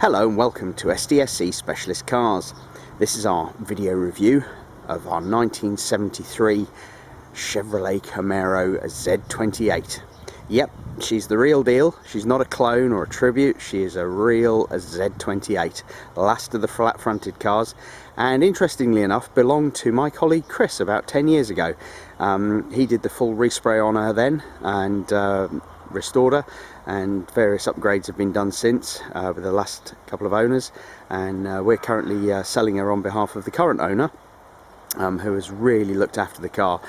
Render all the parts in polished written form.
Hello and welcome to SDSC Specialist Cars. This is our video review of our 1973 Chevrolet Camaro Z28. Yep, she's the real deal. She's not a clone or a tribute. She is a real Z28, last of the flat-fronted cars, and interestingly enough belonged to my colleague Chris about 10 years ago. He did the full respray on her then and restored her, and various upgrades have been done since with the last couple of owners, and we're currently selling her on behalf of the current owner, who has really looked after the car.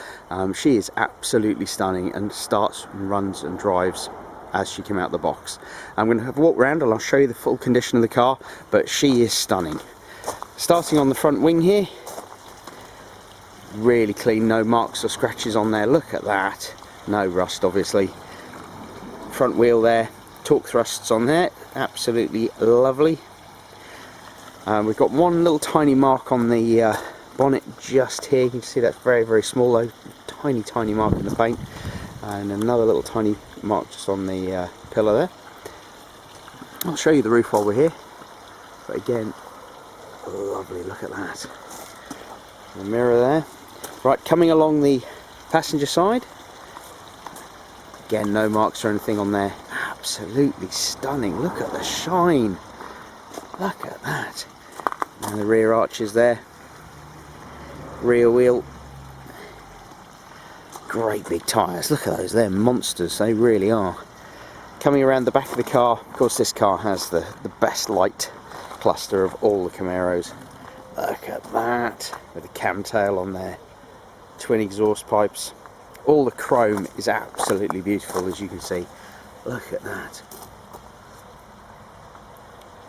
She is absolutely stunning and starts and runs and drives as she came out the box. I'm going to have a walk around and I'll show you the full condition of the car, but she is stunning. Starting on the front wing here, really clean, no marks or scratches on there. Look at that, no rust obviously. Front wheel there, torque thrusts on there, absolutely lovely. We've got one little tiny mark on the bonnet just here. You can see that's very small though, tiny mark in the paint, and another little tiny mark just on the pillar there. I'll show you the roof while we're here, but again, lovely, look at that. The mirror there. Right, coming along the passenger side, again, no marks or anything on there. Absolutely stunning. Look at the shine. Look at that. And the rear arches there. Rear wheel. Great big tyres. Look at those. They're monsters. They really are. Coming around the back of the car. Of course, this car has the best light cluster of all the Camaros. Look at that. With the camtail on there. Twin exhaust pipes. All the chrome is absolutely beautiful, as you can see. Look at that.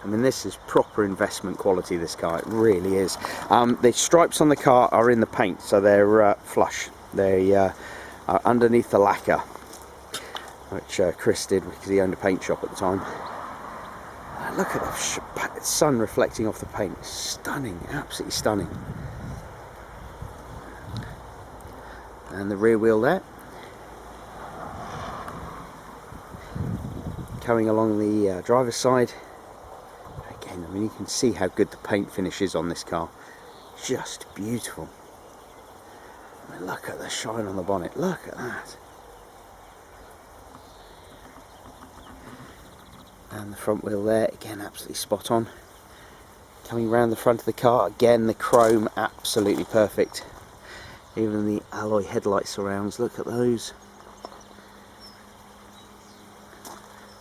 I mean, this is proper investment quality, this car, it really is. The stripes on the car are in the paint, so they're flush. They are underneath the lacquer, which Chris did because he owned a paint shop at the time. Look at the sun reflecting off the paint. Stunning, absolutely stunning. And the rear wheel there. Coming along the driver's side. Again, I mean, you can see how good the paint finish is on this car. Just beautiful. I mean, look at the shine on the bonnet. Look at that. And the front wheel there, again, absolutely spot on. Coming around the front of the car, again, the chrome absolutely perfect. Even the alloy headlight surrounds, look at those.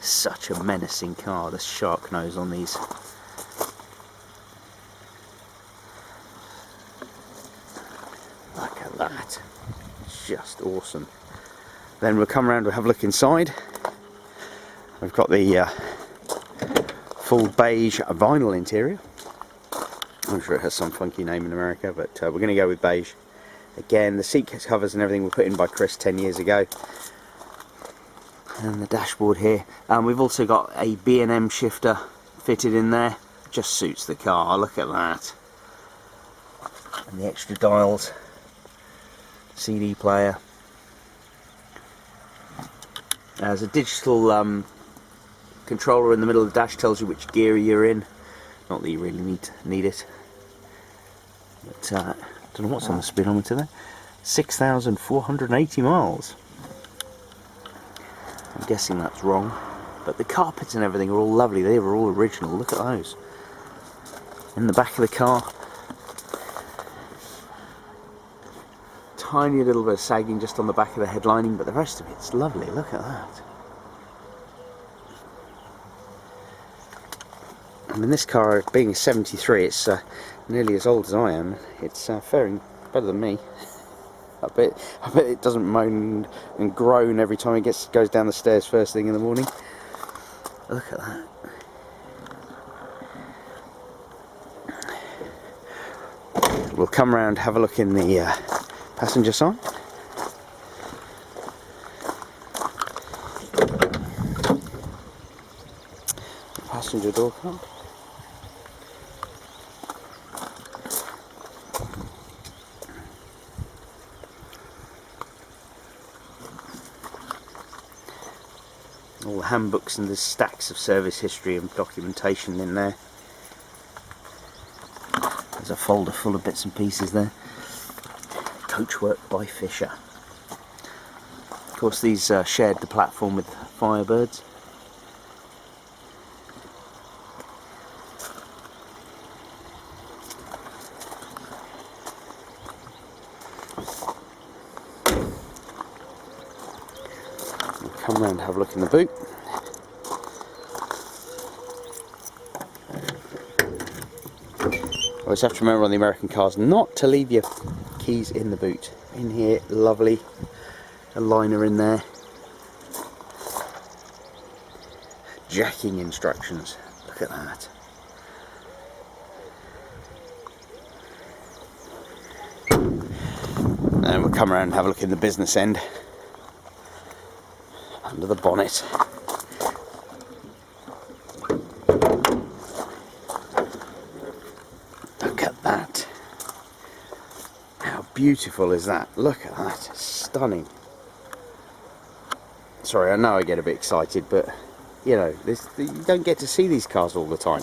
Such a menacing car, the shark nose on these. Look at that, it's just awesome. Then we'll come around and have a look inside. We've got the full beige vinyl interior. I'm sure it has some funky name in America, but we're going to go with beige. Again, the seat covers and everything were put in by Chris 10 years ago. And the dashboard here. We've also got a B&M shifter fitted in there. Just suits the car, look at that. And the extra dials. CD player. There's a digital controller in the middle of the dash, tells you which gear you're in. Not that you really need it. But don't know what's on the speedometer there. 6,480 miles. I'm guessing that's wrong, but the carpets and everything are all lovely. They were all original. Look at those. In the back of the car, tiny little bit of sagging just on the back of the headlining, but the rest of it's lovely. Look at that. I mean, this car, being a 73, it's nearly as old as I am. It's faring better than me. I bet it doesn't moan and groan every time it goes down the stairs first thing in the morning. Look at that. We'll come around, have a look in the passenger side. The passenger door card. All the handbooks, and there's stacks of service history and documentation in there. There's a folder full of bits and pieces there. Coachwork by Fisher. Of course, these shared the platform with Firebirds. Come round and have a look in the boot. Always have to remember on the American cars not to leave your keys in the boot. In here, lovely, a liner in there. Jacking instructions, look at that. And we'll come around and have a look in the business end. Under the bonnet. Look at that. How beautiful is that? Look at that. Stunning. Sorry, I know I get a bit excited, but you know, you don't get to see these cars all the time.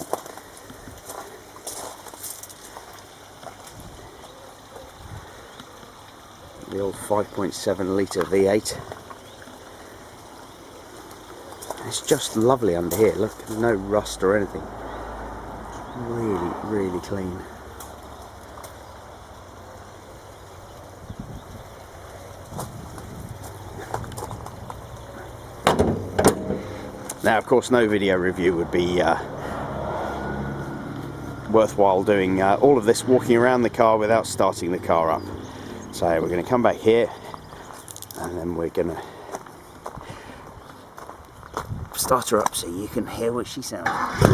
The old 5.7 litre V8. It's just lovely under here. Look, there's no rust or anything. Really, really clean. Now, of course, no video review would be worthwhile doing all of this walking around the car without starting the car up. So we're going to come back here, and then we're going to start her up so you can hear what she sounds like.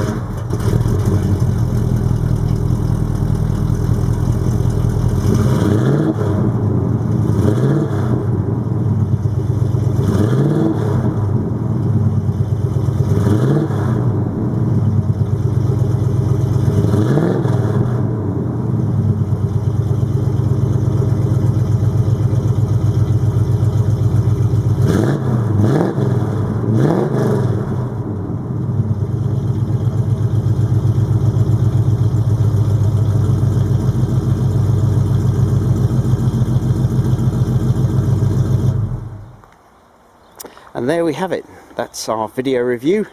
And there we have it. That's our video review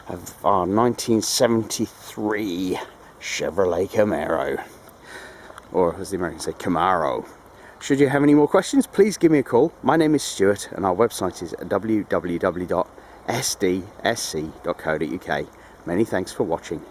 of our 1973 Chevrolet Camaro, or as the Americans say, Camaro. Should you have any more questions, please give me a call. My name is Stuart, and our website is www.sdsc.co.uk. Many thanks for watching.